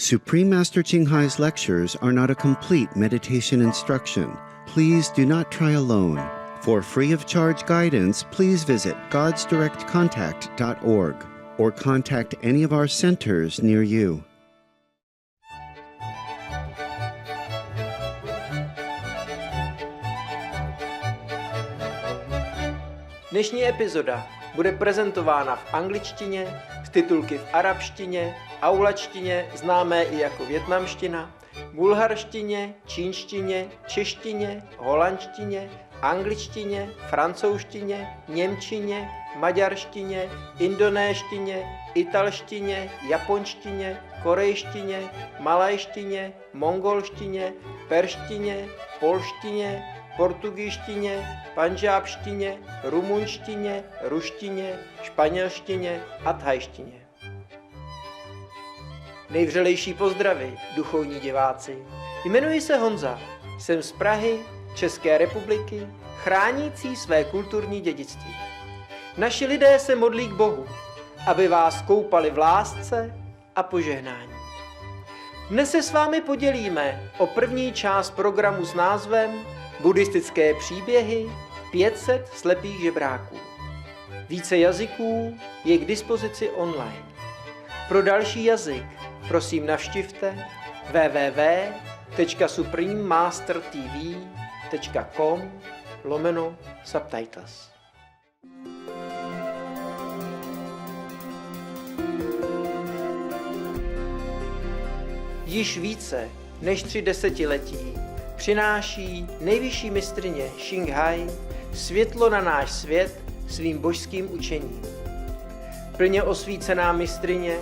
Supreme Master Qinghai's lectures are not a complete meditation instruction. Please do not try alone. For free of charge guidance, please visit godsdirectcontact.org or contact any of our centers near you. Dnešní epizoda bude prezentována v angličtině, s titulky v arabštině, aulačtině, známé i jako vietnamština, bulharštině, čínštině, češtině, holandštině, angličtině, francouzštině, němčině, maďarštině, indonéštině, italštině, japonštině, korejštině, malajštině, mongolštině, perštině, polštině, portugýštině, pandžábštině, rumunštině, ruštině, španělštině a thajštině. Nejvřelejší pozdravy, duchovní diváci. Jmenuji se Honza, jsem z Prahy, České republiky, chránící své kulturní dědictví. Naši lidé se modlí k Bohu, aby vás koupali v lásce a požehnání. Dnes se s vámi podělíme o první část programu s názvem Buddhistické příběhy 500 slepých žebráků. Více jazyků je k dispozici online. Pro další jazyk prosím navštivte www.suprememastertv.com/subtitles. Již více než 3 desetiletí přináší nejvyšší mistryně Qinghai světlo na náš svět svým božským učením. Plně osvícená mistryně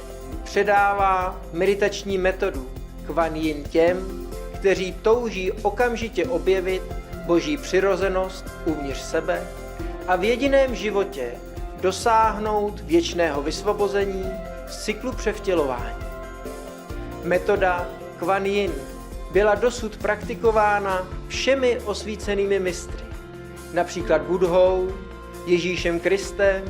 předává meditační metodu Kuan Yin těm, kteří touží okamžitě objevit boží přirozenost uvnitř sebe a v jediném životě dosáhnout věčného vysvobození z cyklu převtělování. Metoda Kuan Yin byla dosud praktikována všemi osvícenými mistry, například Buddhou, Ježíšem Kristem,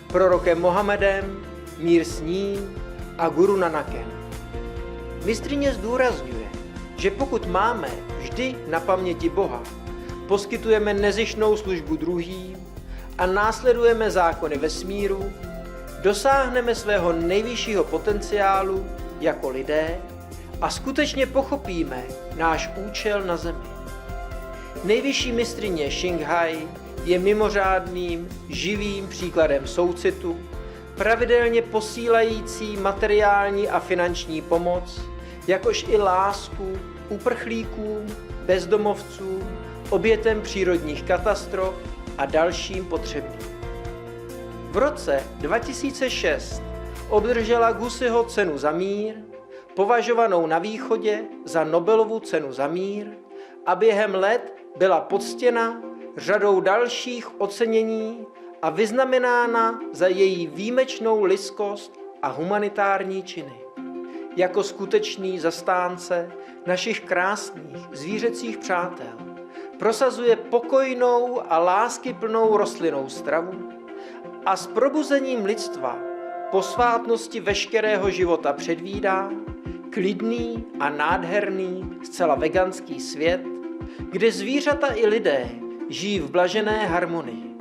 prorokem Mohamedem, mír s ním a Guru Nanakem. Mistryně zdůrazňuje, že pokud máme vždy na paměti Boha, poskytujeme nezištnou službu druhým a následujeme zákony vesmíru, dosáhneme svého nejvyššího potenciálu jako lidé a skutečně pochopíme náš účel na zemi. Nejvyšší mistryně Qinghai je mimořádným, živým příkladem soucitu, pravidelně posílající materiální a finanční pomoc, jakož i lásku uprchlíkům, bezdomovcům, obětem přírodních katastrof a dalším potřebným. V roce 2006 obdržela Gusiho cenu za mír, považovanou na východě za Nobelovu cenu za mír, a během let byla poctěna řadou dalších ocenění a vyznamenána za její výjimečnou lidskost a humanitární činy. Jako skutečný zastánce našich krásných zvířecích přátel prosazuje pokojnou a láskyplnou rostlinnou stravu a s probuzením lidstva posvátnosti veškerého života předvídá klidný a nádherný, zcela veganský svět, kde zvířata i lidé žijí v blažené harmonii.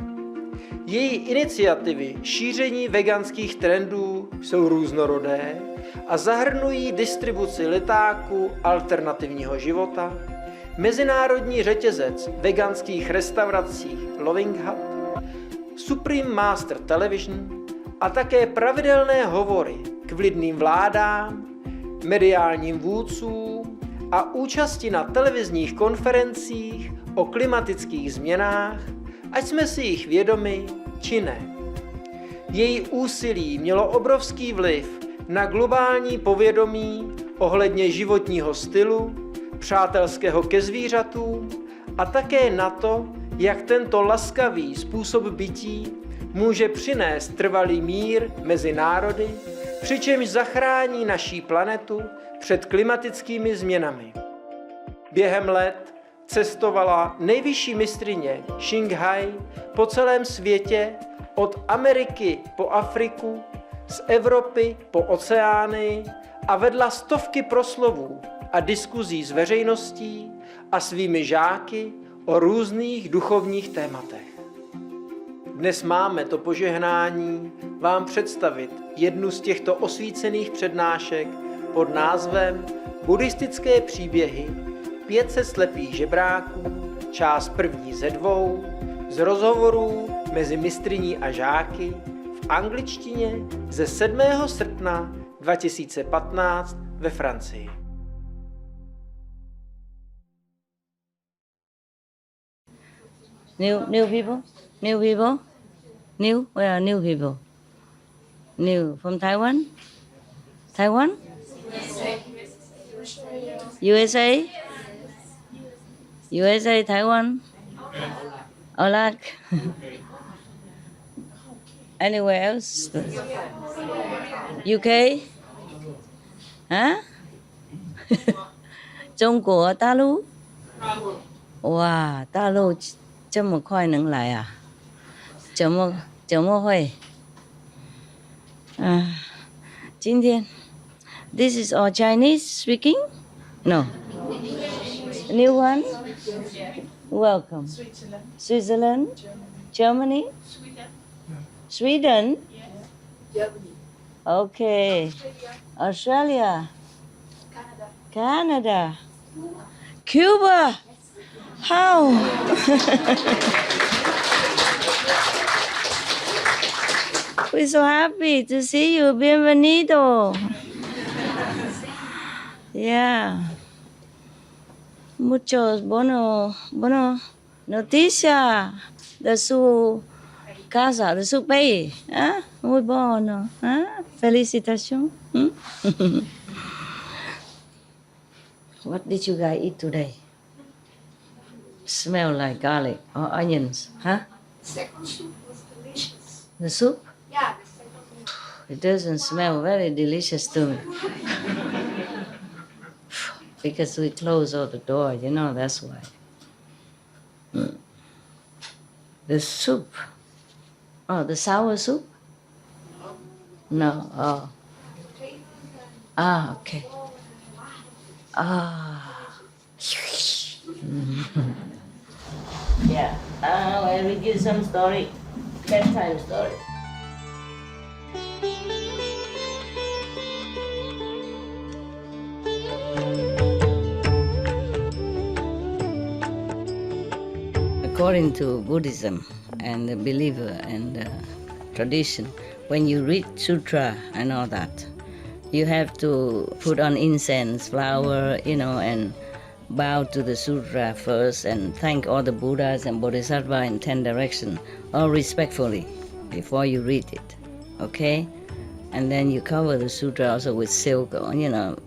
Její iniciativy šíření veganských trendů jsou různorodé a zahrnují distribuci letáků alternativního života, mezinárodní řetězec veganských restaurací Loving Hut, Supreme Master Television a také pravidelné hovory k vlivným vládám, mediálním vůdcům a účasti na televizních konferencích o klimatických změnách, ať jsme si jich vědomi či ne. Její úsilí mělo obrovský vliv na globální povědomí ohledně životního stylu, přátelského ke zvířatům a také na to, jak tento laskavý způsob bytí může přinést trvalý mír mezi národy, přičemž zachrání naší planetu před klimatickými změnami. Během let cestovala nejvyšší mistryně Qinghai po celém světě, od Ameriky po Afriku, z Evropy po Oceánii a vedla stovky proslovů a diskuzí s veřejností a svými žáky o různých duchovních tématech. Dnes máme to požehnání vám představit jednu z těchto osvícených přednášek pod názvem Buddhistické příběhy 500 slepých žebráků, část první ze 2, z rozhovorů mezi mistryní a žáky v angličtině ze 7. srpna 2015 ve Francii. New people? New people? New? Where are new people? New from Taiwan? Taiwan? USA? USA, Taiwan? Olac? Anywhere else? UK? Hả? Trung Quốc, Đại Lục? Wow, Đại Lục 这么快能来啊？怎么会？今天 This is all Chinese speaking? No. New one? Welcome. Switzerland? Germany? Sweden? Okay. Australia? Canada? Cuba? How? We're so happy to see you. Bienvenido. Yeah. Muchos bueno noticia de su casa, de su país. ¿Eh? Muy bueno. ¿Eh? Felicitations. What did you guys eat today? Smell like garlic or onions, huh? The second soup was delicious. The soup? Yeah, the second one. It doesn't smell very delicious to me. Because we close all the door, you know, that's why. The soup. Oh, the sour soup? No. Oh. Ah, okay. Ah. Yeah. I will give some story. Bedtime story. According to Buddhism and the believer and the tradition, when you read sutra and all that, you have to put on incense, flower, and bow to the sutra first and thank all the Buddhas and Bodhisattvas in 10 directions, all respectfully, before you read it, okay? And then you cover the sutra also with silk or,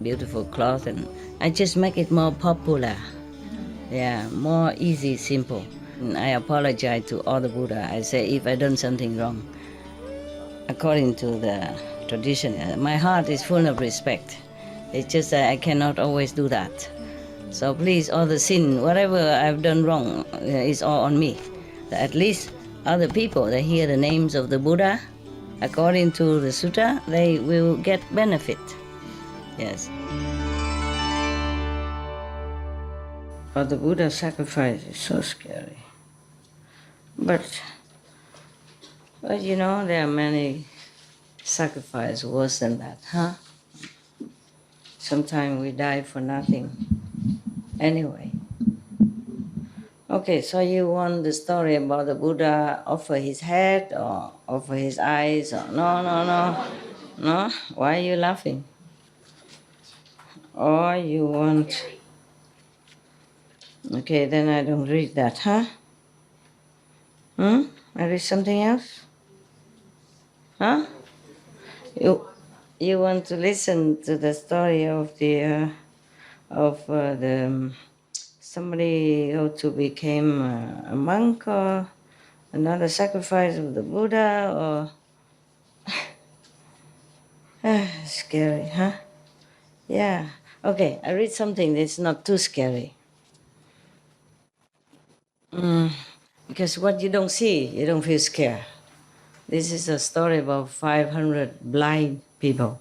beautiful cloth, and I just make it more popular. Yeah, more easy, simple. And I apologize to all the Buddha. I say if I done something wrong. According to the tradition, my heart is full of respect. It's just that I cannot always do that. So please, all the sin, whatever I've done wrong, is all on me. At least other people, they hear the names of the Buddha, according to the sutta, they will get benefit. Yes. But the Buddha sacrifice is so scary. But there are many sacrifices worse than that, huh? Sometimes we die for nothing. Anyway. Okay, so you want the story about the Buddha offer his head or offer his eyes or no? No? Why are you laughing? Or you want... Okay, then I don't read that, huh? I read something else? Huh? You want to listen to the story of the somebody who to became a monk or another sacrifice of the Buddha or scary, huh? Yeah. Okay, I read something that's not too scary. Because what you don't see, you don't feel scared. This is a story about 500 blind people.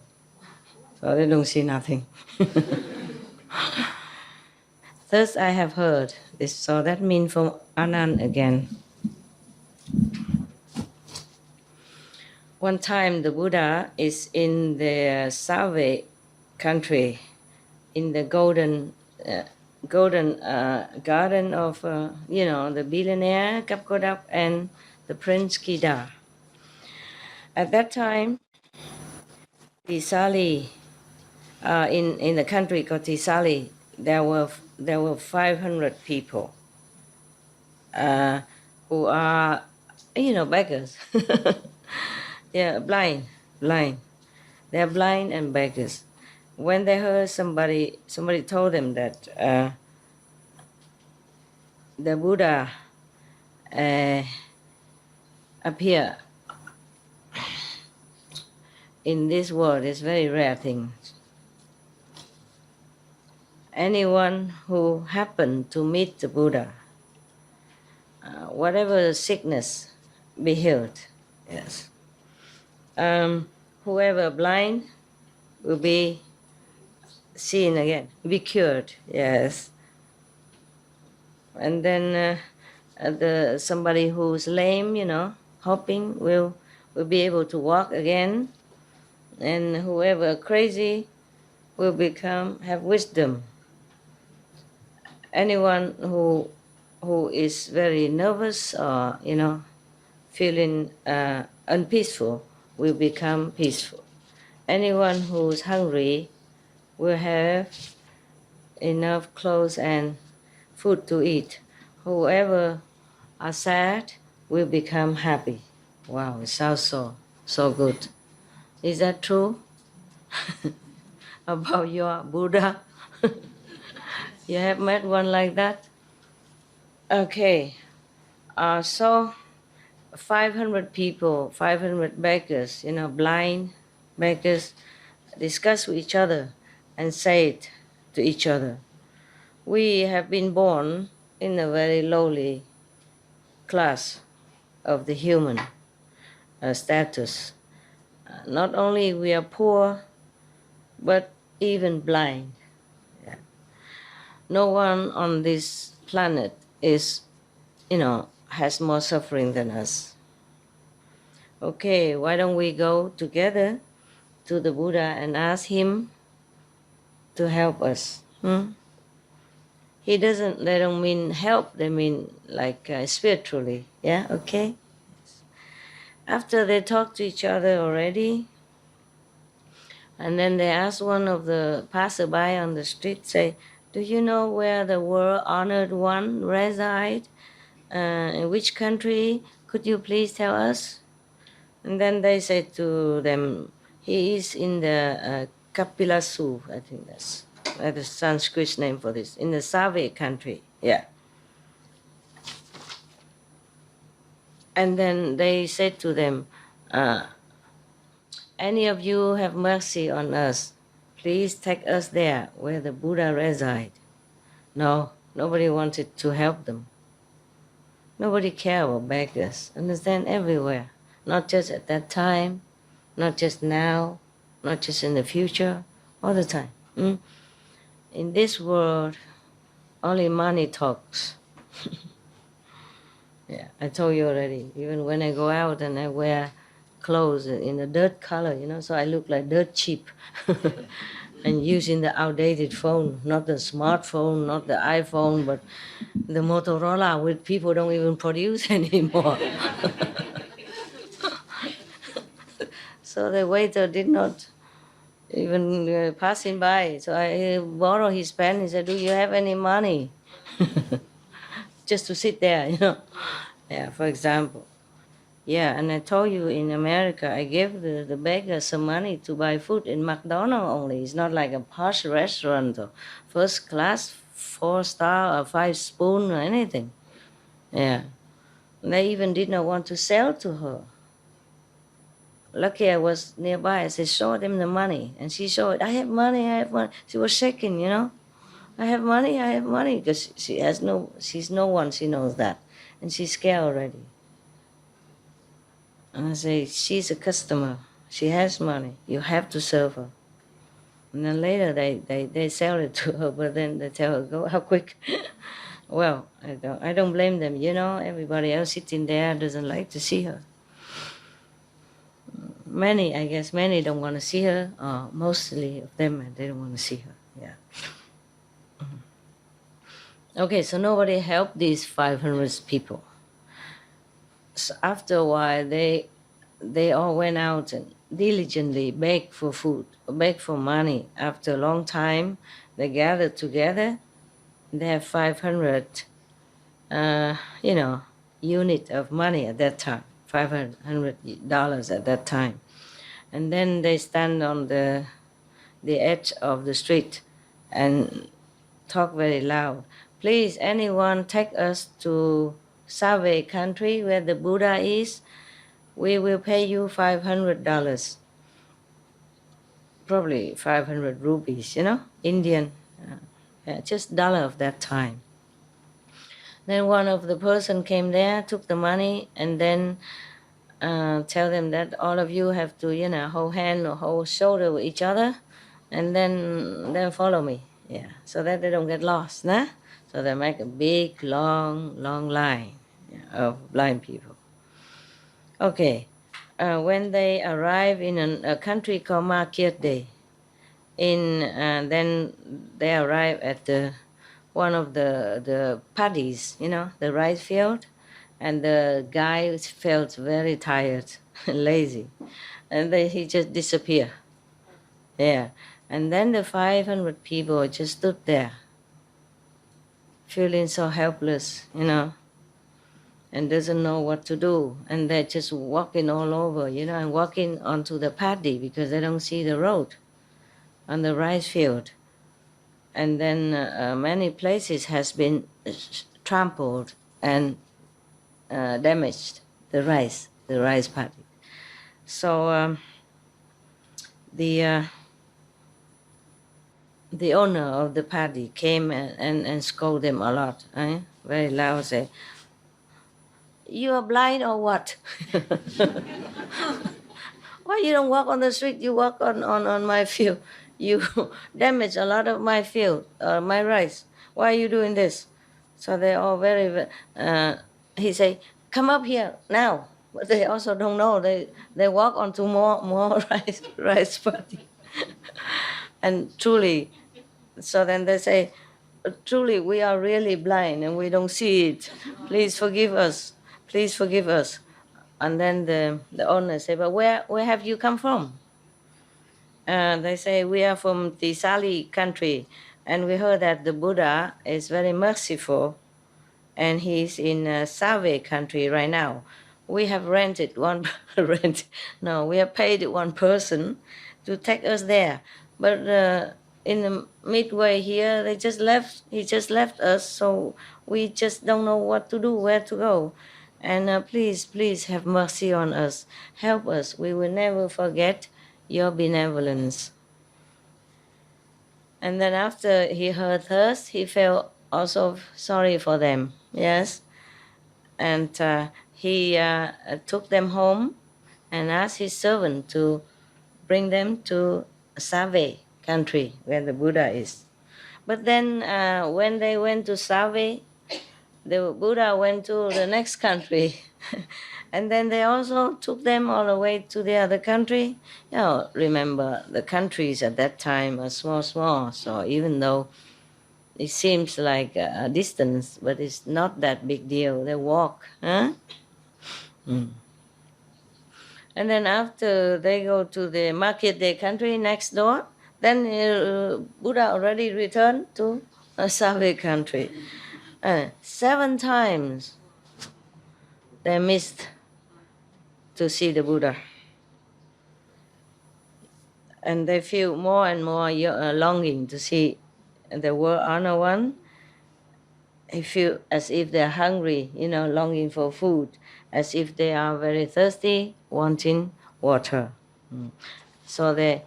so they don't see nothing. Thus I have heard this. So that means from Anand again. One time the Buddha is in the Save country, in the golden garden of, the billionaire Kapkodap and the Prince Kida. At that time, Tisali, in the country called Tisali, there were 500 people who are, beggars. Yeah, blind. They are blind and beggars. When they heard somebody told them that the Buddha appear in this world, is very rare thing. Anyone who happened to meet the Buddha, whatever sickness, be healed. Yes. Whoever blind will be seen again, be cured. Yes. And then somebody who's lame, hopping, will be able to walk again. And whoever crazy will have wisdom. Anyone who is very nervous or feeling unpeaceful will become peaceful. Anyone who's hungry will have enough clothes and food to eat. Whoever are sad will become happy. Wow, it sounds so good. Is that true? About your Buddha? You have met one like that? Okay. So 500 people, 500 beggars, blind beggars, discuss with each other and say it to each other. We have been born in a very lowly class of the human status. Not only we are poor, but even blind. Yeah. No one on this planet is, has more suffering than us. Okay, why don't we go together to the Buddha and ask him to help us? They don't mean help, they mean like spiritually. Yeah, okay? After they talk to each other already, and then they ask one of the passerby on the street, say, do you know where the world honored one reside? In which country? Could you please tell us? And then they say to them, he is in the Kapilasu, I think that's the Sanskrit name for this, in the Save country. Yeah. And then they said to them, any of you have mercy on us, please take us there where the Buddha reside. No, nobody wanted to help them. Nobody cared about beggars. Understand? Everywhere. Not just at that time, not just now, not just in the future, all the time. In this world, only money talks. Yeah, I told you already. Even when I go out and I wear clothes in a dirt color, so I look like dirt cheap. And using the outdated phone, not the smartphone, not the iPhone, but the Motorola, which people don't even produce anymore. So the waiter did not even passing by. So I borrowed his pen. He said, do you have any money? Just to sit there, Yeah, for example. Yeah, and I told you in America, I gave the beggars some money to buy food in McDonald's only. It's not like a posh restaurant or first class, 4-star or 5-spoon or anything. Yeah. They even did not want to sell to her. Lucky I was nearby. I said, show them the money. And she showed, I have money, I have money. She was shaking, I have money, because she's no one, she knows that. And she's scared already. And I say, she's a customer. She has money. You have to serve her. And then later they sell it to her, but then they tell her, go how quick. Well, I don't blame them. Everybody else sitting there doesn't like to see her. Many don't want to see her. Mostly of them, they don't want to see her. Yeah. Okay, so nobody helped these 500 people. So after a while, they all went out and diligently begged for food, begged for money. After a long time, they gathered together. They have 500, unit of money at that time, $500 at that time. And then they stand on the edge of the street and talk very loud. Please, anyone take us to Save country where the Buddha is. We will pay you $500. Probably 500 rupees, Indian, just dollar of that time. Then one of the person came there, took the money, and then tell them that all of you have to, hold hand or hold shoulder with each other, and then follow me. Yeah, so that they don't get lost, nah? So they make a big, long line of blind people. Okay, when they arrive in a country called Market Day, then they arrive at one of the paddies, the rice field, and the guy felt very tired, lazy, and then he just disappeared. Yeah, and then the 500 people just stood there, feeling so helpless, and doesn't know what to do, and they're just walking all over, and walking onto the paddy because they don't see the road on the rice field. And then many places has been trampled and damaged, the rice paddy. So the owner of the paddy came and scolded them a lot, very loud, say, you are blind or what? Why you don't walk on the street, you walk on my field? You damage a lot of my field, my rice. Why are you doing this? So they all he say, come up here now. But they also don't know. They walk onto more rice paddy. And truly, so then they say, truly, we are really blind and we don't see it. Please forgive us. Please forgive us. And then the owner say, but where have you come from? They say, we are from the Sali country, and we heard that the Buddha is very merciful, and he's in Save country right now. We have we have paid one person to take us there. But in the midway here, he just left us, so we just don't know what to do, where to go. And please have mercy on us. Help us. We will never forget your benevolence. And then after he heard us, he felt also sorry for them. Yes. And he took them home and asked his servant to bring them to Save country where the Buddha is. But then when they went to Save, the Buddha went to the next country. And then they also took them all the way to the other country. Remember, the countries at that time are small. So even though it seems like a distance, but it's not that big deal. They walk. Huh? Mm. And then after they go to the Market Day country next door, then Buddha already returned to a Save country. 7 times they missed to see the Buddha. And they feel more and more longing to see the world honor one. They feel as if they're hungry, longing for food, as if they are very thirsty, wanting water. So they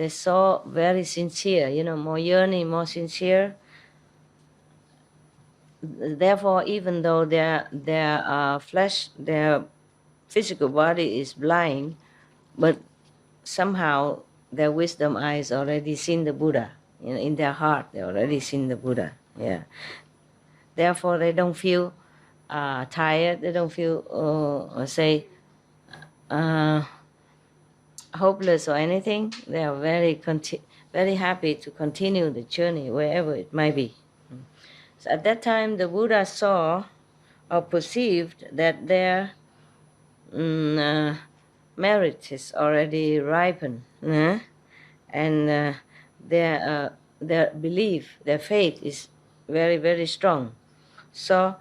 saw very sincere, more yearning, more sincere. Therefore, even though their flesh, their physical body is blind, but somehow their wisdom eyes already seen the Buddha. In their heart, they already seen the Buddha. Yeah. Therefore, they don't feel tired. They don't feel, uh, hopeless or anything. They are very happy to continue the journey wherever it might be. So at that time, the Buddha saw or perceived that their merit is already ripened, and their belief, their faith is very strong. So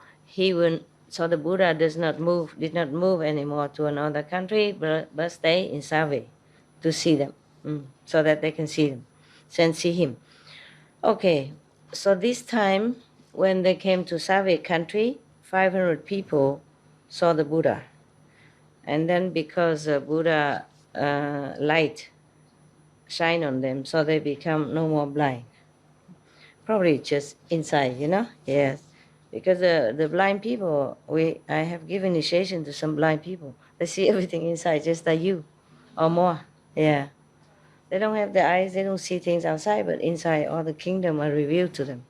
so the Buddha did not move anymore to another country, but stay in Save to see them, so that they can see him. Okay, so this time when they came to Save country, 500 people saw the Buddha. And then because Buddha light shine on them, so they become no more blind. Probably just inside, Yes, because the blind people, I have given initiation to some blind people. They see everything inside, just like you, or more. Yeah, they don't have the eyes, they don't see things outside, but inside all the kingdom are revealed to them.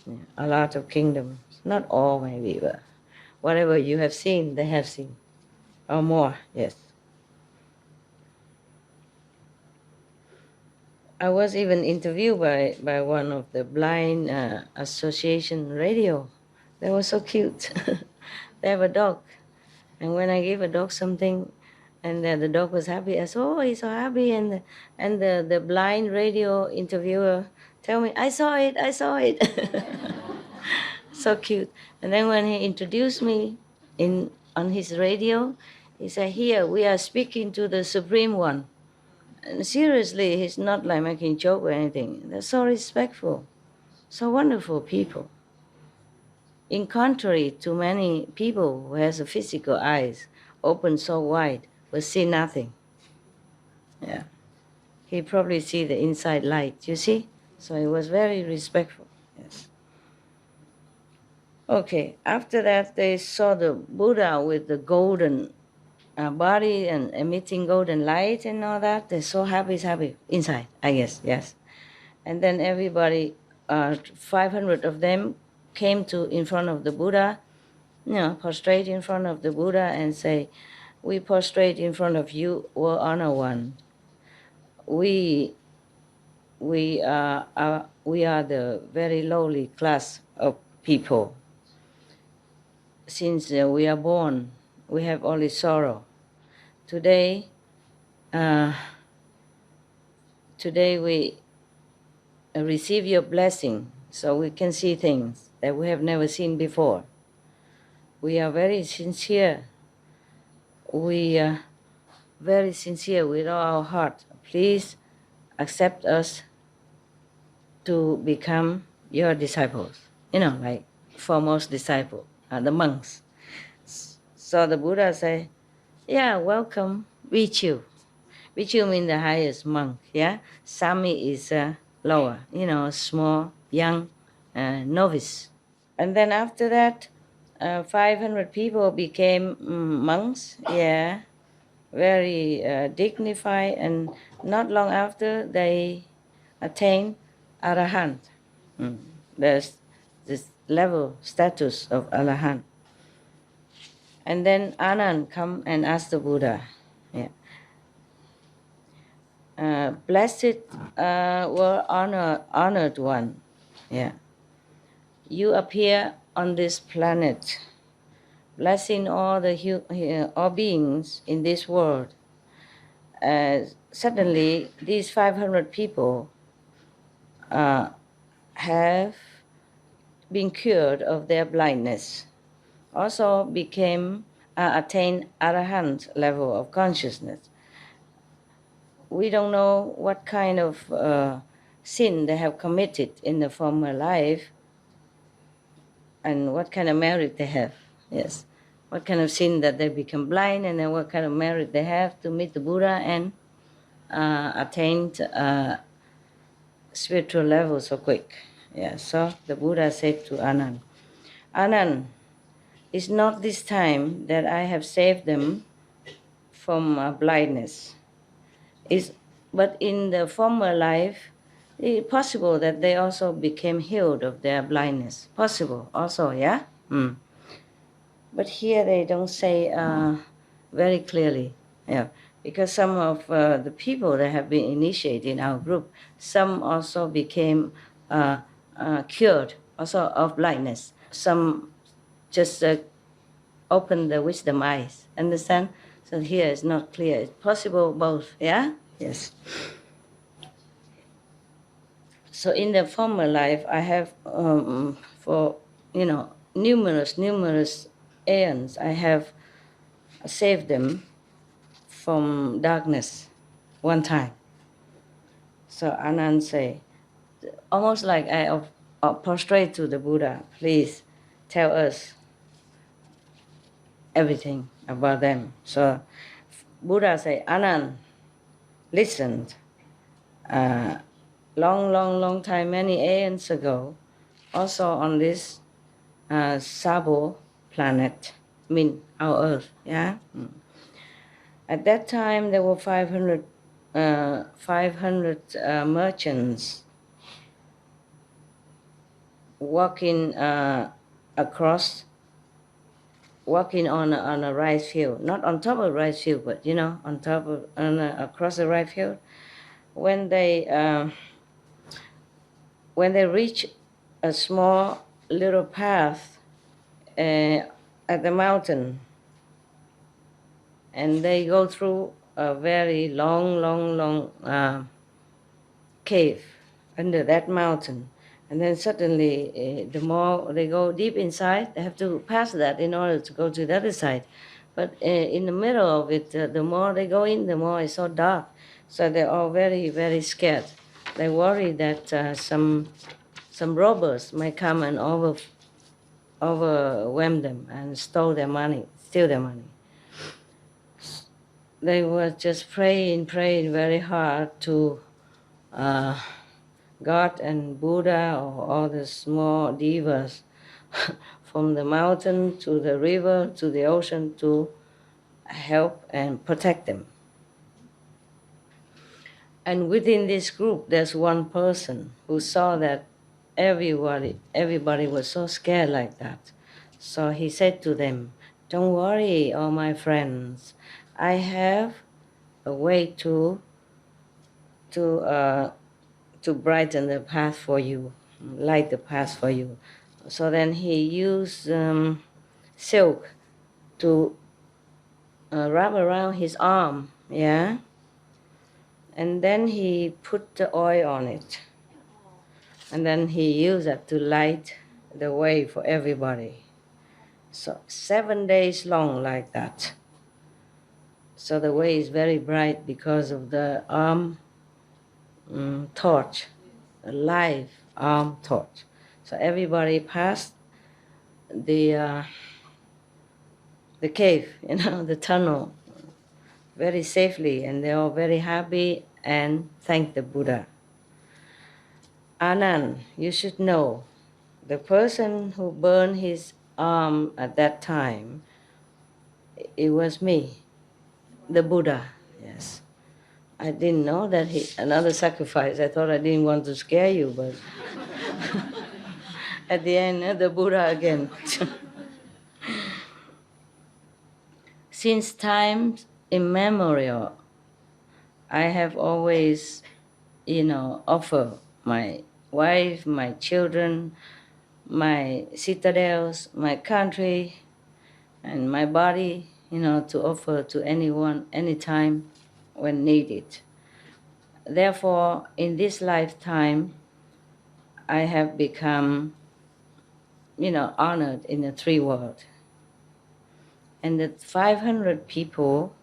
Yeah, a lot of kingdoms, not all maybe, but whatever you have seen, they have seen, or more. Yes. I was even interviewed by one of the blind association radio. They were so cute. They have a dog. And when I gave a dog something and the dog was happy, I said, oh, he's so happy. And the blind radio interviewer tell me, I saw it. So cute. And then when he introduced me on his radio, he said, here, we are speaking to the Supreme One. And seriously, he's not like making joke or anything. They're so respectful, so wonderful people. In contrary to many people who has a physical eyes open so wide but see nothing. Yeah, he probably see the inside light. You see, so he was very respectful. Yes. Okay. After that, they saw the Buddha with the golden body and emitting golden light and all that. They're so happy inside, I guess, yes. And then everybody, 500 of them came to in front of the Buddha, prostrate in front of the Buddha and say, we prostrate in front of you, O Honor One. We are the very lowly class of people. Since we are born, we have only sorrow. Today we receive your blessing so we can see things that we have never seen before. We are very sincere. We are very sincere with all our heart. Please accept us to become your disciples. Like foremost disciple, the monks. So the Buddha say, yeah, welcome, Vichu. Vichu means the highest monk, yeah? Sami is lower, small, young, novice. And then after that, 500 people became monks, yeah, very dignified, and not long after they attained Arahant. There's this level, status of Arahant. And then Anand come and ask the Buddha, yeah, blessed were honored one, yeah. You appear on this planet, blessing all all beings in this world. Suddenly, these 500 people have been cured of their blindness, also attained arahant level of consciousness. We don't know what kind of sin they have committed in the former life and what kind of merit they have. Yes, what kind of sin that they become blind, and then what kind of merit they have to meet the Buddha and attain spiritual level so quick. Yeah, so the Buddha said to Anand, Anand, it's not this time that I have saved them from blindness. It's But in the former life, it's possible that they also became healed of their blindness. Possible also, yeah? But here they don't say very clearly, yeah, because some of the people that have been initiated in our group, some also became cured also of blindness. Some just open the wisdom eyes. Understand? So here it's not clear. It's possible both. Yeah. Yes. So in the former life, I have for numerous aeons, I have saved them from darkness one time. So Anand say, almost like I prostrate to the Buddha, please tell us everything about them. So Buddha say, Anand, listen. Long time, many aeons ago, also on this Sabo planet, our Earth, yeah. At that time, there were 500 merchants walking on a rice field, not on top of a rice field, but on top of across the rice field. When they reach a small little path at the mountain, and they go through a very long cave under that mountain. And then suddenly, the more they go deep inside, they have to pass that in order to go to the other side. But in the middle of it, the more they go in, the more it's so dark. So they're all very scared. They worry that some robbers might come and overwhelm them and steal their money. They were just praying very hard to God and Buddha or all the small devas from the mountain to the river to the ocean to help and protect them. And within this group, there's one person who saw that everybody was so scared like that. So he said to them, don't worry, all my friends. I have a way to brighten the path for you, light the path for you. So then he used silk to wrap around his arm, yeah? And then he put the oil on it. And then he used that to light the way for everybody. So 7 days long like that. So the way is very bright because of the arm torch, a live arm torch. So everybody passed the cave, the tunnel, very safely, and they're all very happy and thank the Buddha. Anand, you should know, the person who burned his arm at that time, it was me, the Buddha, yes. I didn't know that another sacrifice. I thought I didn't want to scare you, but at the end, the Buddha again. Since times immemorial, I have always, offered my wife, my children, my citadels, my country, and my body, to offer to anyone, anytime, when needed. Therefore, in this lifetime, I have become, honored in the three worlds. And the 500 people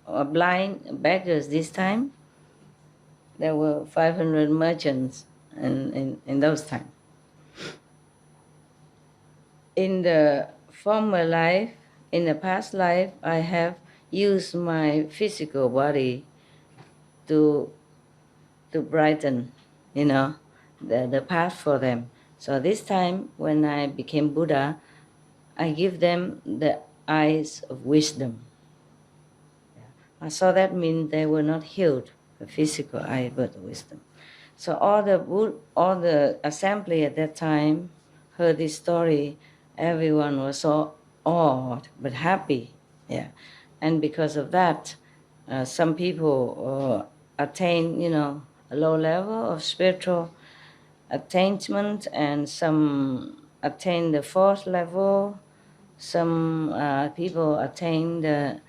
are blind beggars this time. There were 500 merchants in those times. In the former life, in the past life, I have used my physical body to brighten, the path for them. So this time, when I became Buddha, I give them the eyes of wisdom. So that means they were not healed the physical eye, birth of wisdom. So all the assembly at that time heard this story. Everyone was so awed but happy, yeah. And because of that, some people attain, a low level of spiritual attainment, and some attain the fourth level. Some people attain the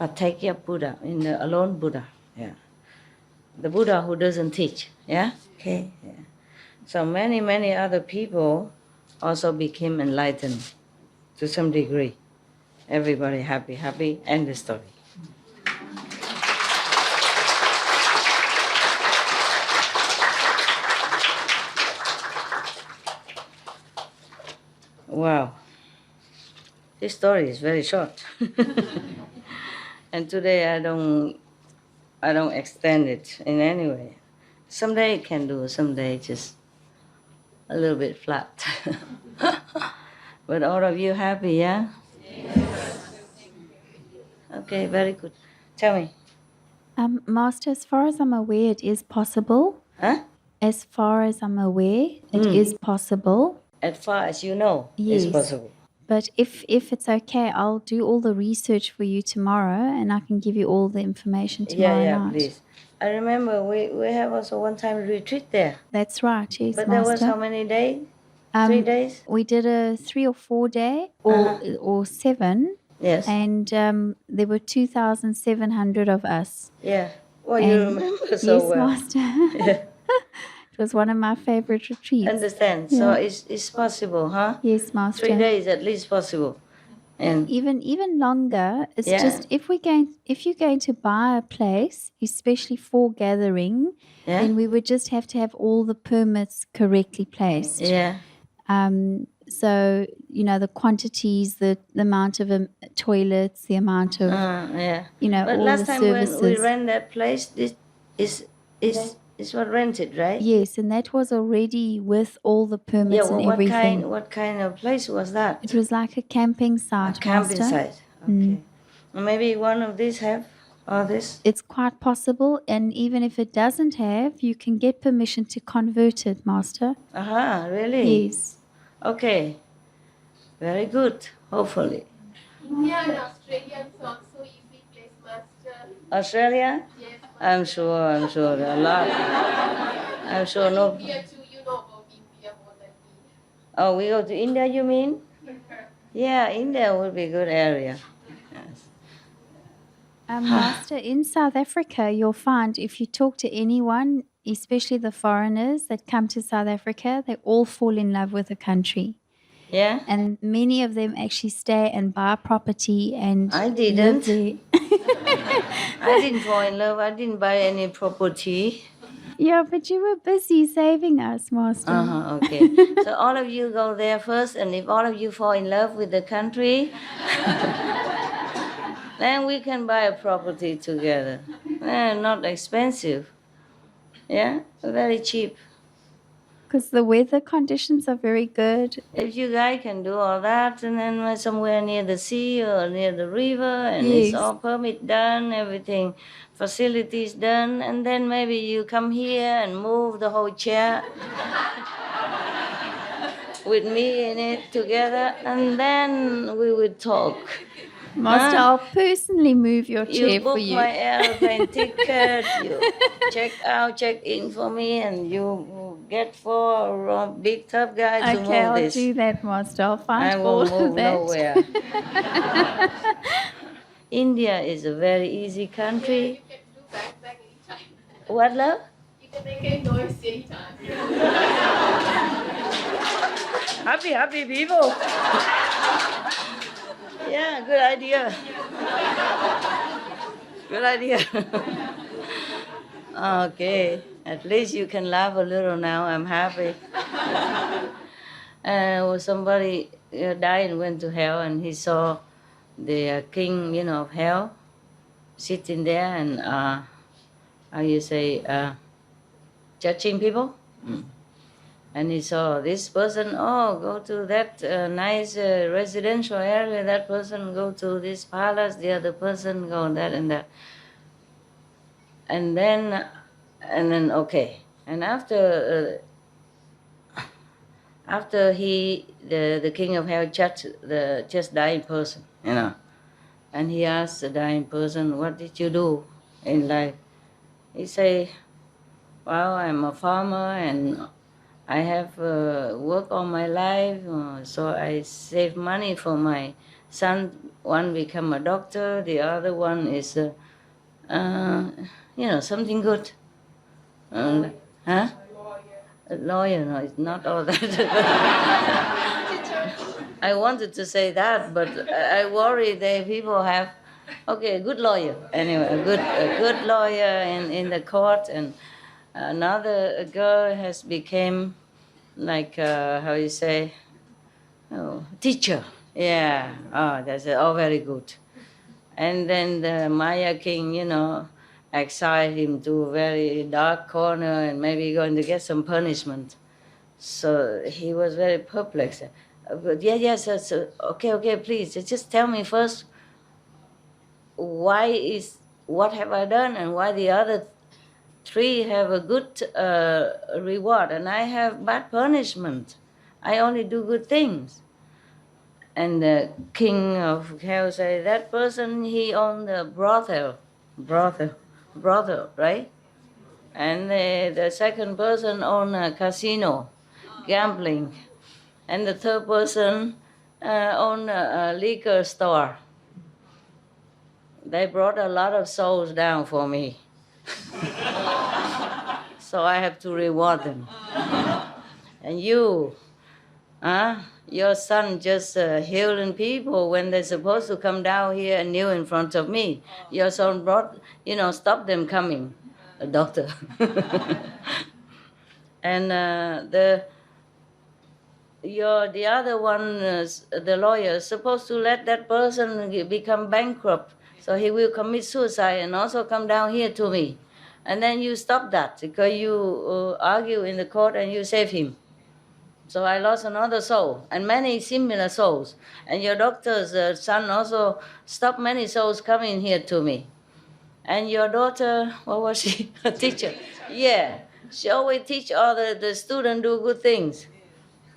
Patakya Buddha, in the alone Buddha, yeah. The Buddha who doesn't teach, yeah? Okay, yeah. So many other people also became enlightened to some degree. Everybody happy, end the story. Wow. This story is very short. And today I don't extend it in any way. Someday I can do, someday just a little bit flat. But all of you happy, yeah? Yes. Okay, very good. Tell me. Master, as far as I'm aware, it is possible. Huh? As far as I'm aware, it is possible. As far as you know, Yes. it's possible. But if it's okay, I'll do all the research for you tomorrow, and I can give you all the information tomorrow Yeah, night. please. I remember we have also one time retreat there. That's right, yes, But Master. that was how many days? 3 days? We did a 3 or 4 day, or 7. Yes. And there were 2,700 of us. Yeah. Well, you And- remember so yes, well. Master. Yeah. It was one of my favorite retreats. Understand. Yeah. So it's possible, huh? Yes, Master. 3 days at least possible. And Even longer. It's Yeah. just if you're going to buy a place, especially for gathering, yeah. then we would just have to have all the permits correctly placed. Yeah. So the quantities, the amount of toilets, the amount of Yeah. But all last the time when services. we rent that place, this is what rented, right? Yes, and that was already with all the Yeah. permits Well, and everything. what kind of place was that? It was like a camping site, Camping Master. site. Okay. Maybe one of these have all this. It's quite possible, and even if it doesn't have, you can get permission to convert it, Master. Aha, really? Yes. Okay. Very good. Hopefully. India and Australia is also easy place, Master. Australia? Yes, I'm sure there are a lot. I'm sure no. India too, you know about India more than me. Oh, we go to India, you mean? Yeah, India would be a good area. Yes. Master, in South Africa, you'll find if you talk to anyone, especially the foreigners that come to South Africa, they all fall in love with the country. Yeah? And many of them actually stay and buy property and I live didn't. there. I didn't fall in love. I didn't buy any property. Yeah, but you were busy saving us, Master. Okay. So all of you go there first, and if all of you fall in love with the country, then we can buy a property together. Not expensive. Yeah? Very cheap. Because the weather conditions are very good. If you guys can do all that, and then somewhere near the sea or near the river, and it's Yes. all permit done, everything, facilities done, and then maybe you come here and move the whole chair with me in it together, and then we would talk. Master, I'll personally move your chair You for book you. my airplane ticket, you check out, check in for me, and you get 4 big tough guys to Okay, move I'll this. do that, Master. I'll find I all won't of move that. nowhere. India is a very easy country. You can do backpack anytime. What, love? You can make any noise anytime. Happy people. Yeah, good idea. Good idea. Okay, at least you can laugh a little now. I'm happy. Somebody died and went to hell, and he saw the king, of hell, sitting there and judging people. And he saw this person, go to that nice residential area, that person go to this palace, the other person go that and that. And then okay. And after the king of hell judged the just dying person, and he asked the dying person, "What did you do in life?" He say, "Well, I'm a farmer and I have worked all my life, so I save money for my son. One become a doctor, the other one is, something good." Uh, huh? A lawyer, no, it's not all that. I wanted to say that, but I worry that people have, okay, a good lawyer. Anyway, a good lawyer in the court, and another girl has became like, how you say, teacher. Yeah, that's all very good. And then the Maya king, exiled him to a very dark corner and maybe going to get some punishment. So he was very perplexed. But yes, okay, please, just tell me first, what have I done and why the other three have a good reward and I have bad punishment. I only do good things. And the king of hell say, that person, he owned a brothel, right? And the second person owned a casino, gambling. And the third person owned a liquor store. They brought a lot of souls down for me. So I have to reward them. And you, your son just healing people when they're supposed to come down here and kneel in front of me. Your son brought, stop them coming, a doctor. And the other one, the lawyer, is supposed to let that person become bankrupt, so he will commit suicide and also come down here to me. And then you stop that because you argue in the court and you save him. So I lost another soul and many similar souls. And your doctor's son also stopped many souls coming here to me. And your daughter, what was she? A teacher. Yeah, she always teach all the students do good things.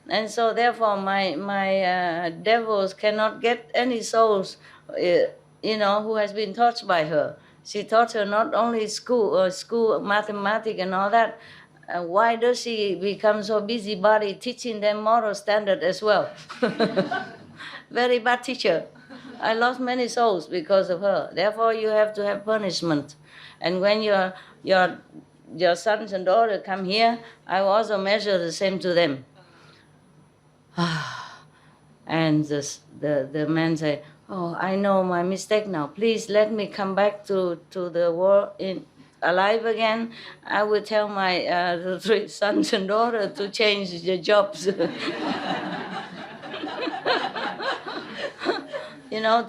And so therefore my devils cannot get any souls, who has been touched by her. She taught her not only school mathematics and all that. Why does she become so busybody teaching them moral standard as well? Very bad teacher. I lost many souls because of her. Therefore, you have to have punishment. And when your sons and daughters come here, I will also measure the same to them. And the man say, "Oh, I know my mistake now. Please let me come back to the world alive again. I will tell my the three sons and daughters to change their jobs."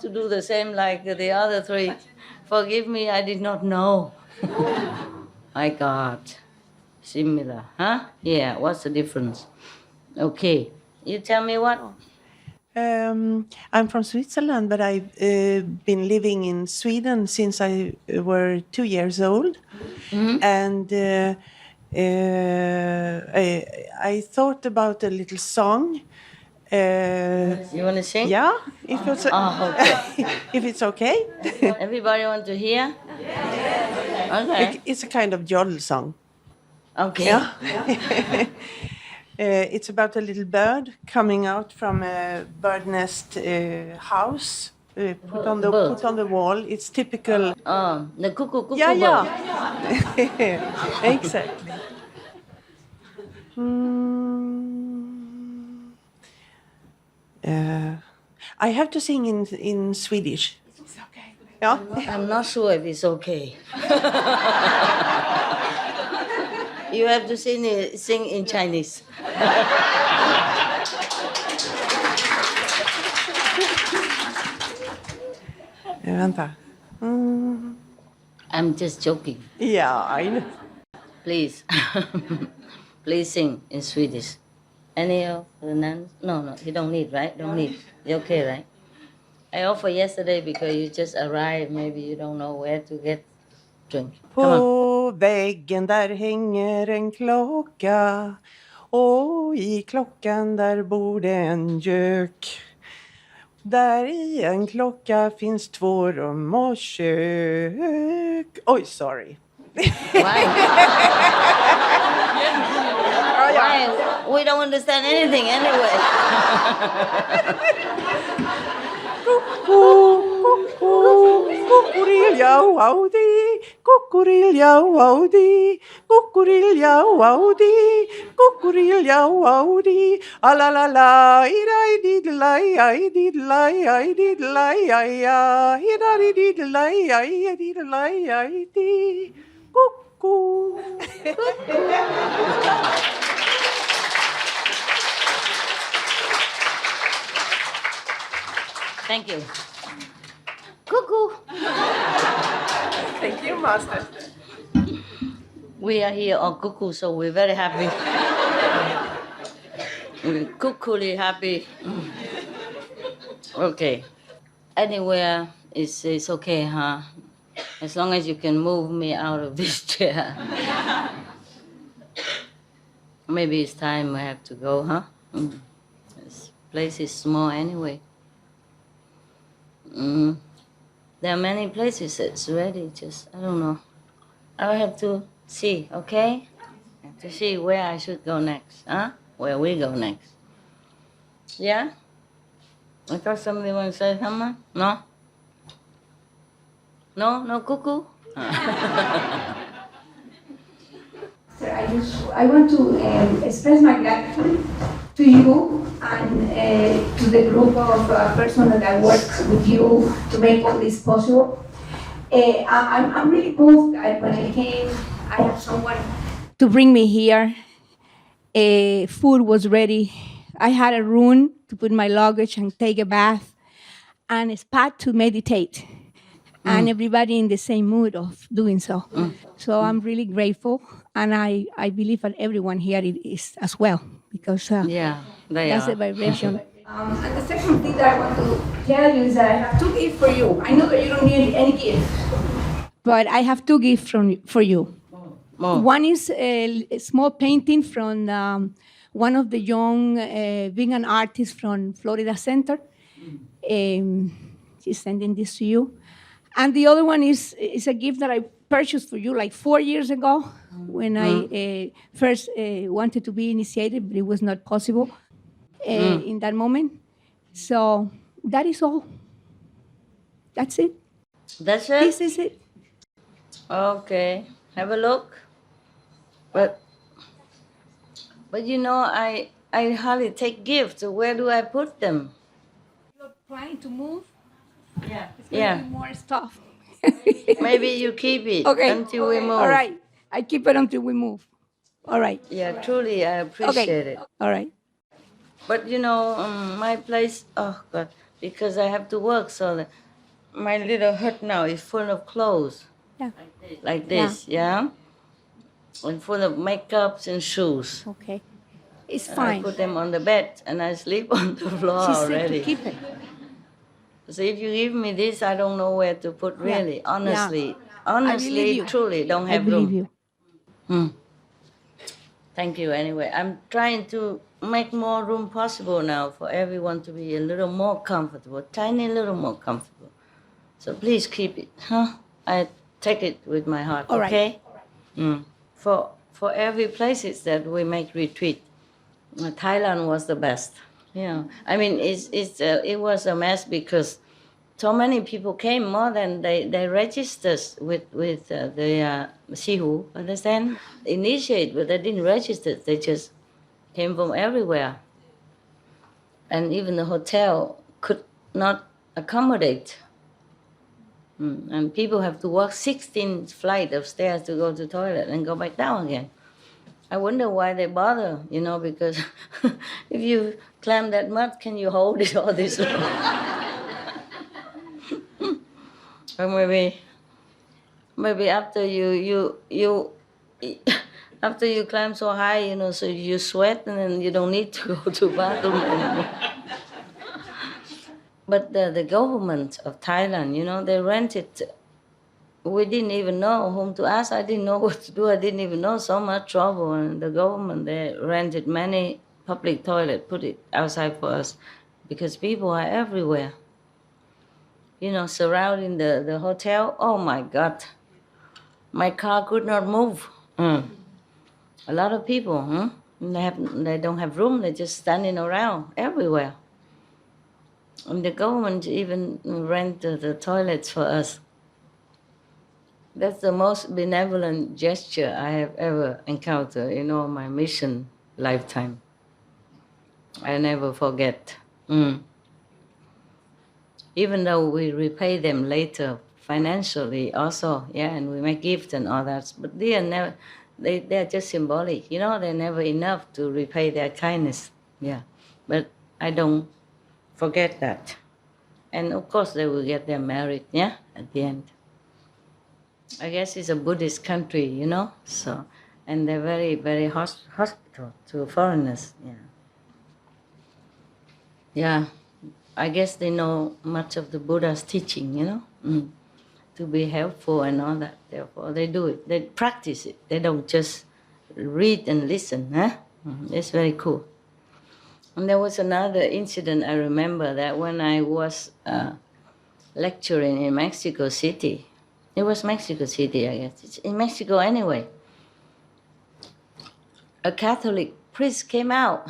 To do the same like the other three. Forgive me, I did not know. My God. Similar, huh? Yeah, what's the difference? Okay. You tell me what? I'm from Switzerland, but I've been living in Sweden since I were 2 years old. Mm-hmm. And I thought about a little song. You want to sing? Yeah, if it's okay. If it's okay. Everybody want to hear? Yeah. Okay. It's a kind of jodel song. Okay. Yeah. It's about a little bird coming out from a bird nest house. Put on the wall. It's typical. The cuckoo Yeah. bird. Exactly. I have to sing in Swedish. It's okay. Yeah. I'm not sure if it's okay. You have to sing in Chinese. Vänta. I'm just joking. Yeah, I know. Please. Please sing in Swedish. Any of the nuns? No, you don't need, right? Don't need. You okay, right? I offered yesterday because you just arrived. Maybe you don't know where to get Drink. Come on. På väggen där hänger en klocka, och i klockan där bor det en gök. Där i en klocka finns 2 rum och kök. Oj, sorry. Why? Why? We don't understand anything anyway. Kukurilja-wowdi, kukurilja-wowdi, kukurilja-wowdi, kukurilja-wowdi, alalala, ida-ididlai, ididlai, ididlai, ida-ididlai, ididlai, idi, kuku. Thank you. Cuckoo. Thank you, Master. We are here on cuckoo, so we're very happy. We're cuckooly happy. Okay. Anywhere is okay, huh? As long as you can move me out of this chair. Maybe it's time I have to go, huh? This place is small anyway. There are many places that's ready, just, I don't know. I'll have to see, okay? I have to see where I should go next, huh? Where we go next. Yeah? I thought somebody want to say something? No? No? No cuckoo? Sir, I want to express my gratitude to you and to the group of persons that work with you to make all this possible. I'm really moved that when I came, I have someone to bring me here. Food was ready. I had a room to put my luggage and take a bath, and a spot to meditate. And everybody in the same mood of doing so. So I'm really grateful, and I believe that everyone here is as well, because Yeah, they that's are. the vibration. And the second thing that I want to tell you is that I have 2 gifts for you. I know that you don't need any gift, but I have 2 gifts for you. Oh. One is a small painting from one of the young vegan artists from Florida Center. She's sending this to you. And the other one is a gift that I purchased for you like 4 years ago when I first wanted to be initiated, but it was not possible in that moment. So that is all. That's it. That's it? This is it. Okay, have a look. But you know, I hardly take gifts. So where do I put them? You're trying to move. Yeah. It's going to be more stuff. Maybe you keep it Okay. until we move. All right. I keep it until we move. All right. Yeah, truly, I appreciate it. All right. But you know, my place, oh God, because I have to work, so my little hut now is full of clothes. Yeah. Like this, yeah? And full of makeups and shoes. Okay. It's I fine. put them on the bed and I sleep on the floor She said already. to keep it. So if you give me this, I don't know where to put really. Yeah. Honestly, believe you. truly, don't I have believe room. you. Thank you anyway. I'm trying to make more room possible now for everyone to be a little more comfortable, tiny little more comfortable. So please keep it, huh? I take it with my heart, All right. okay? For every places that we make retreat, Thailand was the best. You know, I mean, it was a mess because so many people came, more than they registered with the Sihu, understand? Initiate, but they didn't register. They just came from everywhere. And even the hotel could not accommodate. And people have to walk 16 flights of stairs to go to the toilet and go back down again. I wonder why they bother, you know, because if you climb that much, can you hold it all this long? Or maybe after you after you climb so high, you know, so you sweat and then you don't need to go to bathroom anymore. But the government of Thailand, you know, they rented we didn't even know whom to ask. I didn't know what to do. I didn't even know, so much trouble. And the government, they rented many public toilets, put it outside for us, because people are everywhere. You know, surrounding the hotel. Oh my God. My car could not move. A lot of people, they don't have room. They're just standing around everywhere. And the government even rent the toilets for us. That's the most benevolent gesture I have ever encountered in all my mission lifetime. I never forget. Even though we repay them later financially also, yeah, and we make gifts and all that, but they are never, they're just symbolic, you know, they're never enough to repay their kindness, yeah. But I don't forget that. And of course they will get their merit, yeah, at the end. I guess it's a Buddhist country, you know, so, and they're very, very hospitable to foreigners, yeah. Yeah, I guess they know much of the Buddha's teaching, you know, to be helpful and all that. Therefore, they do it. They practice it. They don't just read and listen, huh? It's very cool. And there was another incident I remember, that when I was lecturing in Mexico City. It was Mexico City, I guess. It's in Mexico anyway. A Catholic priest came out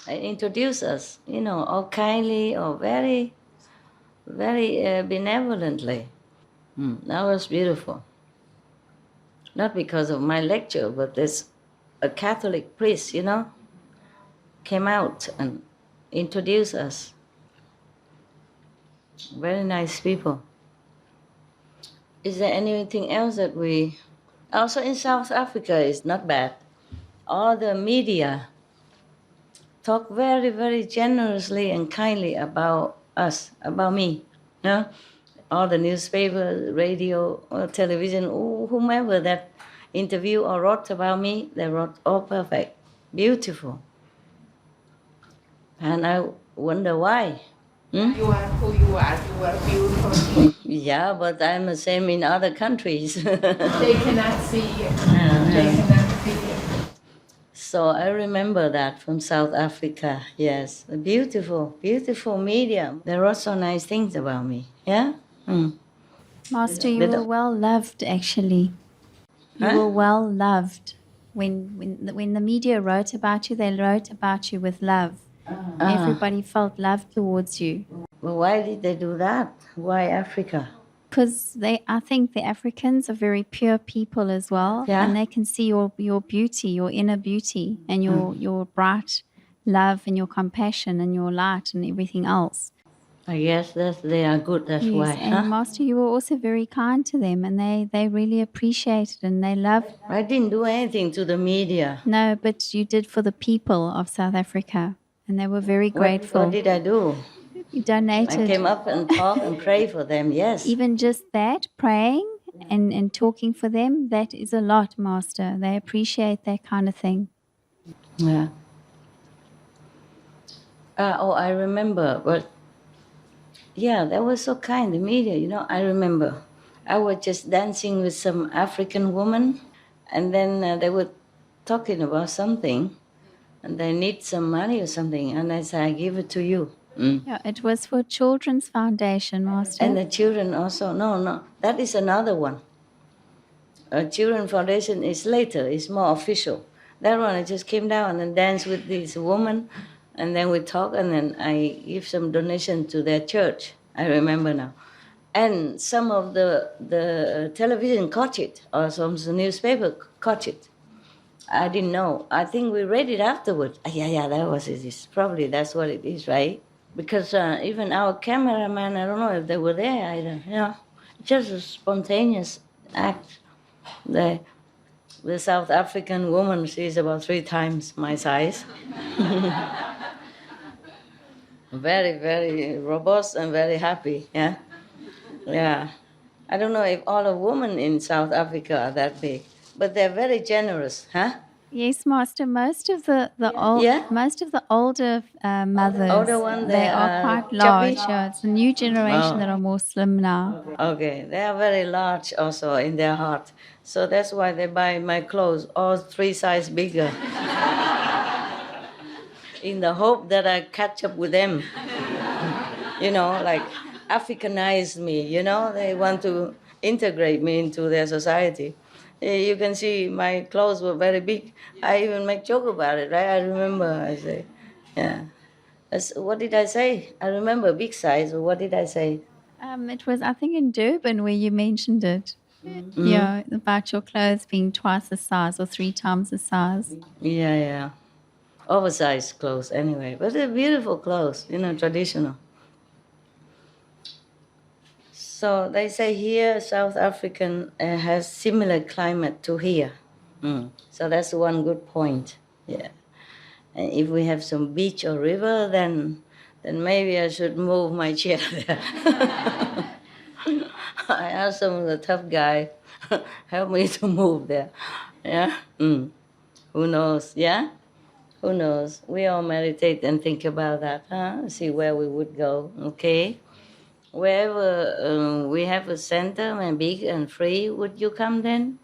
and introduced us, you know, all kindly or very, very benevolently. That was beautiful. Not because of my lecture, but there's a Catholic priest, you know, came out and introduced us. Very nice people. Is there anything else that we... Also in South Africa is not bad. All the media talk very, very generously and kindly about us, about me. Yeah? All the newspapers, radio, or television, whomever that interview or wrote about me, they wrote all perfect, beautiful. And I wonder why. You are who you are. You are beautiful. Yeah, but I'm the same in other countries. They cannot see you. They cannot see you. So I remember that from South Africa, yes. A beautiful, beautiful media. They wrote so nice things about me, yeah? Master, you But- were well loved, actually. You Huh? were well loved. When the media wrote about you, they wrote about you with love. Everybody felt love towards you. Well, why did they do that? Why Africa? Because I think the Africans are very pure people as well. Yeah. And they can see your beauty, your inner beauty, and your bright love and your compassion and your light and everything else. I guess they are good, that's why, Yes, and huh? Master, you were also very kind to them, and they really appreciated and they loved. I didn't do anything to the media. No, but you did for the people of South Africa, and they were very grateful. What did I do? You I donated. came up and talked and prayed for them, yes. Even just that, praying and talking for them, that is a lot, Master. They appreciate that kind of thing. Yeah. I remember, but yeah, they were so kind, the media, you know. I remember I was just dancing with some African woman, and then they were talking about something, and they need some money or something, and I said, I give it to you. Yeah, it was for Children's Foundation, Master. And the children also, no, that is another one. Children Foundation is later, it's more official. That one, I just came down and danced with this woman, and then we talk, and then I give some donation to their church. I remember now. And some of the television caught it, or some newspaper caught it. I didn't know. I think we read it afterwards. Yeah, that was it. Probably that's what it is, right? Because even our cameraman, I don't know if they were there either. You know, just a spontaneous act. The South African woman, she's about 3 times my size. Very, very robust and very happy, yeah? Yeah. I don't know if all the women in South Africa are that big, but they're very generous, huh? Yes, Master. Most of the Yeah? most of the older mothers, Older one, they they are are quite chubby? large. Yeah, it's the new generation Oh. that are more slim now. Okay, they are very large also in their heart. So that's why they buy my clothes all 3 sizes bigger. In the hope that I catch up with them. Like Africanize me, they want to integrate me into their society. You can see my clothes were very big. I even make joke about it, right? I remember I say, yeah. What did I say? I remember big size, or what did I say? It was, I think, in Durban where you mentioned it. Mm-hmm. Yeah, about your clothes being twice the size or 3 times the size. Yeah. Oversized clothes anyway, but they're beautiful clothes, traditional. So they say here South African has similar climate to here. So that's one good point. Yeah. And if we have some beach or river, then maybe I should move my chair there. I asked some of the tough guy, help me to move there. Yeah. Who knows? Yeah. Who knows? We all meditate and think about that, huh? See where we would go. Okay. Wherever we have a center and big and free, would you come then?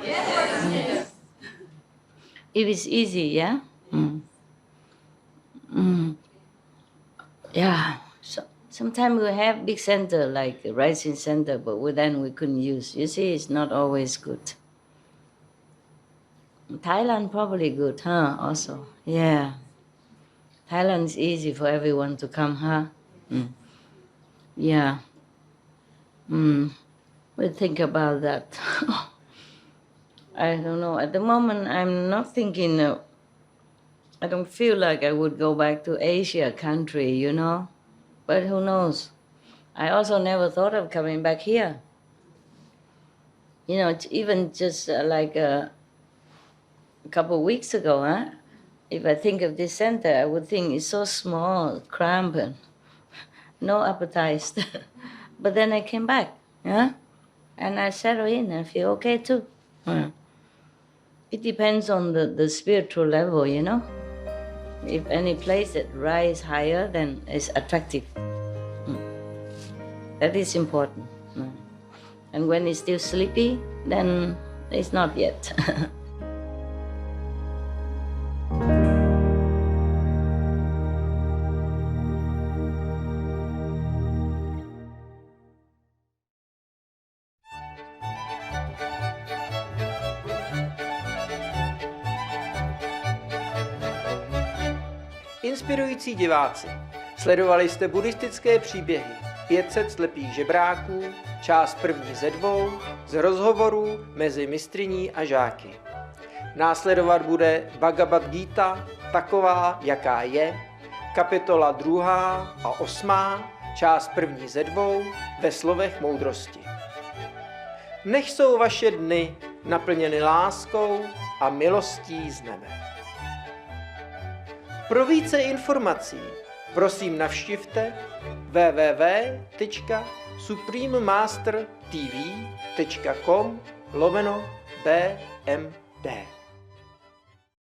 Yes. If it's easy, yeah? Yeah. So, sometimes we have big center like a rising center, but then we couldn't use. You see, it's not always good. Thailand probably good, huh? Also, yeah. Thailand is easy for everyone to come, huh? Yeah. We'll think about that. I don't know. At the moment, I'm not thinking. I don't feel like I would go back to Asia country, But who knows? I also never thought of coming back here. It's even just like a couple of weeks ago, huh? If I think of this center, I would think it's so small, cramped, and no appetite. But then I came back, yeah? And I settled in and feel okay too. It depends on the spiritual level, If any place that rise higher, then it's attractive. That is important. And when it's still sleepy, then it's not yet. Inspirující diváci, sledovali jste buddhistické příběhy 500 slepých žebráků, část první ze 2 z rozhovorů mezi mistryní a žáky. Následovat bude Bhagavad Gita, taková, jaká je, kapitola 2. a 8., část první ze 2 ve slovech moudrosti. Nech jsou vaše dny naplněny láskou a milostí z nebe. Pro více informací prosím navštivte www.suprememaster TV.com/BMD.